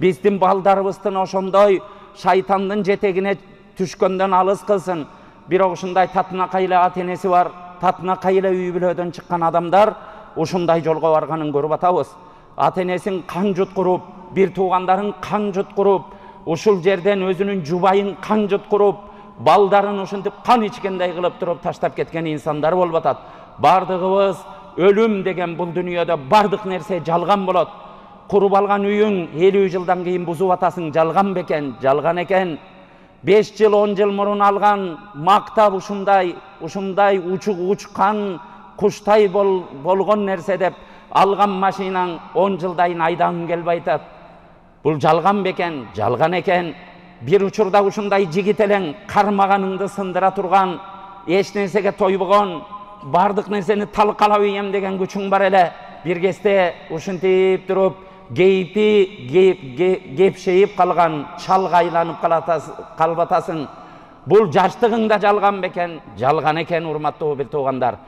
Биздин балдарыбыздын ошондой шайтандын жетегине түшкөндөн алыс кылсын. Бирок ушундай татынакай эле ата-энеси бар, татынакай эле үй бүлөдөн чыккан адамдар ушундай жолго барганын көрүп атабыз. Ата-энесин кан жуткуруп, бир туугандарын кан жуткуруп, ушул жерден өзүнүн жубайын кан жуткуруп, балдарын ушинтип кан ичкендей кылып туруп таштап кеткен инсандар болуп атат. Бардыгыбыз өлүм деген бул дүйнөдө бардык нерсе жалган болот. Куруп алган үйүң 50 жылдан кийин бузуп атасың, жалган бекен, жалган экен. 5 жыл, 10 жыл мурун алган мактап ушундай учкан куштай болгон нерсе деп алган машинаң 10 жылдайын айдагың келбей атат. Бул жалган бекен, жалган экен. Бир учурда ушундай жигит элең кармаганыңды сындыра турган, эч нерсеге тойбогон, бардык нерсени талкалап ийем деген күчүң бар эле. Бир кезде ушинтип туруп кепшейип калган, чалгайланып калбатасың. Бул жаштыгыңда жалган бекен, жалган экен, урматтуу бир туугандар.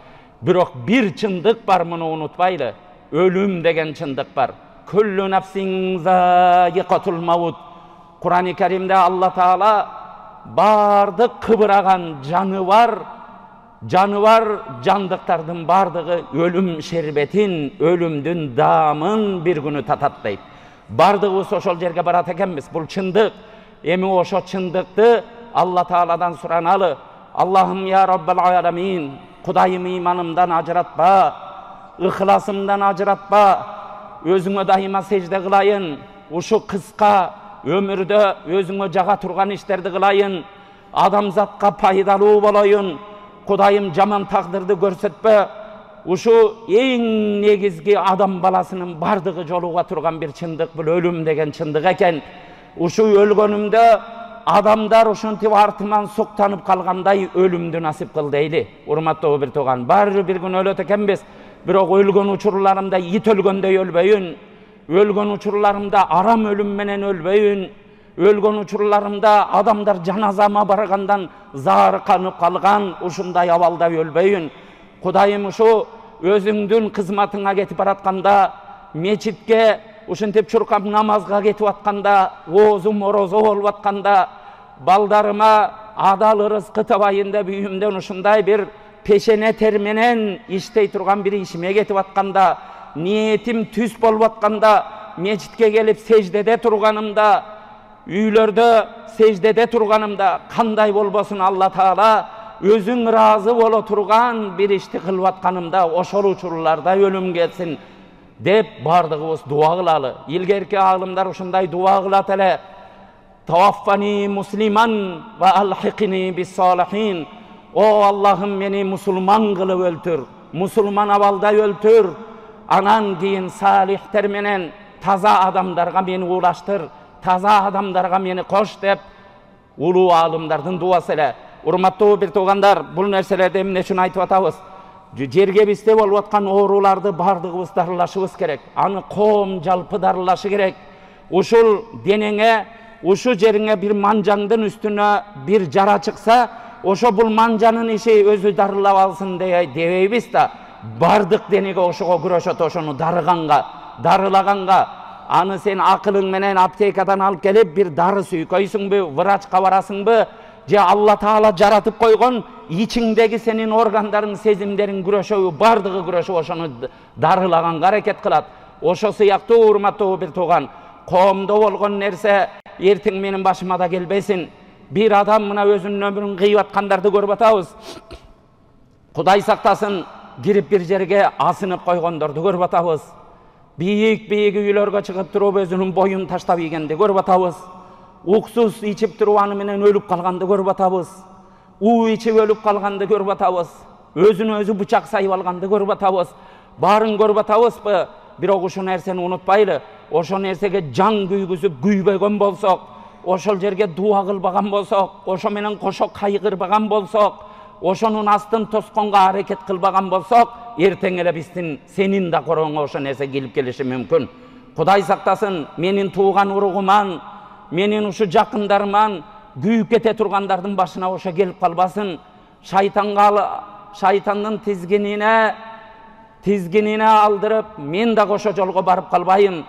Бирок бир чындык бар, муну унутпайлы. Өлүм деген чындык бар. Күллү нафсин заиқатул маут. Кур'ан-ы Каримде Алла Таала бардык кыбыраган жаныбар жандыктардын бардыгы өлүм шербетин, өлүмдүн даамын бир күнү татат дейт. Бардыгыбыз ошол жерге барат экенбиз. Бул чындык. Эми ошо чындыкты Алла Тааладан сураналы. Аллахым я Раббал аламин, Кудайым иманымдан ажыратпа, ыхласымдан ажыратпа, өзүңө дайыма сежде кылайын, ушу кыска өмүрдө өзүңө жага турган иштерди кылайын, адамзатка пайдалуу болоюн. Кудайым жаман тагдырды көрсөтпө. Ушу эң негизги адам баласынын бардыгы жолуга турган бир чындык, бул өлүм деген чындык экен. Ушу өлгөнүмдө адамдар ушинтип артынан суктанып калгандай өлүмдү насип кыл дейли. Урматтуу бир тууган, баары бир күн өлөт экенбиз. Бирок өлгөн учурларымда ит өлгөндөй өлбөйүн. Өлгөн учурларымда арам өлүм менен өлбөйүн. Өлгөн учурларымда адамдар жаназама баргандан заарыканып калган ушундай абалда өлбөйүн. Кудайым ушу өзүңдүн кызматыңа кетип баратканда, мечитке ушинтип чуркап намазга кетип атканда, оозу морозо болуп атканда, балдарыма адал ырызкы табайын деп үйүмдөн ушундай бир пешене тер менен иштей турган бир ишиме кетип атканда, ниетим түз болуп атканда, мечитке келип сеждеде турганымда, үйлөрдө сеждеде турганымда, кандай болбосун Алла Таала өзүң ыраазы боло турган бир ишти кылып атканымда, ошол учурларда өлүм келсин деп бардыгыбыз дуа кылалы. Илгерки аалымдар ушундай дуа кылат эле. Таваффани муслиман ва алхиқни бис-салихин. О Аллахым, мени мусулман кылып өлтүр, мусулман абалда өлтүр. Анан кийин салихтер менен таза адамдарга мени улаштыр, таза адамдарга мени кош деп улуу аалымдардын дуасы эле. Урматтуу бир туугандар, бул нерселерди эмне үчүн айтып атабыз? Жерге бизде болуп аткан ооруларды бардыгыбыз дарылашыбыз керек. Аны коом жалпы дарылашы керек. Ушул денеңе, ушу жериңе бир манжаңдын үстүнө бир жара чыкса, ошо бул манжанын иши өзү дарылап алсын дебейбиз да. Бардык денеге ошого күрөшөт, ошону дарылаганга. Аны сен акылың менен аптекадан алып келип бир дары сүйкөйсүңбү, врачка барасыңбы, же Алла Таала жаратып койгон ичиңдеги сенин органдарың, сезимдериң күрөшөбү, бардыгы күрөшүп ошону дарылаганга аракет кылат. Ошо сыяктуу урматтуу бир тууган, коомдо болгон нерсе эртең менин башыма да келбесин. Бир адам мына өзүнүн өмүрүн кыйып аткандарды көрүп атабыз. Кудай сактасын, кирип бир жерге асынып койгондорду көрүп атабыз. Бийик үйлөргө чыгып туруп өзүнүн боюн таштап ийгенди көрүп атабыз. Уксус ичип туруп аны менен өлүп калганды көрүп атабыз. Уу ичип өлүп калганды көрүп атабыз. Өзүнө өзү бычак сайып алганды көрүп атабыз. Баарын көрүп атабызбы? Бирок ушул нерсени унутпайлы. Ошол нерсеге жан күйгүзүп күйбөгөн болсок, ошол жерге дуа кылбаган болсок, ошо менен кошо кайгырбаган болсок, ошонун астын тосконго аракет кылбаган болсок, эртең эле биздин сенин да корооңо ошо нерсе келип келиши мүмкүн. Кудай сактасын, менин тууган уругуман, менин ушу жакындарыман күйүп кете тургандардын башына ошо келип калбасын. Шайтандын тизгинине алдырып, мен да ошо жолго барып калбайын.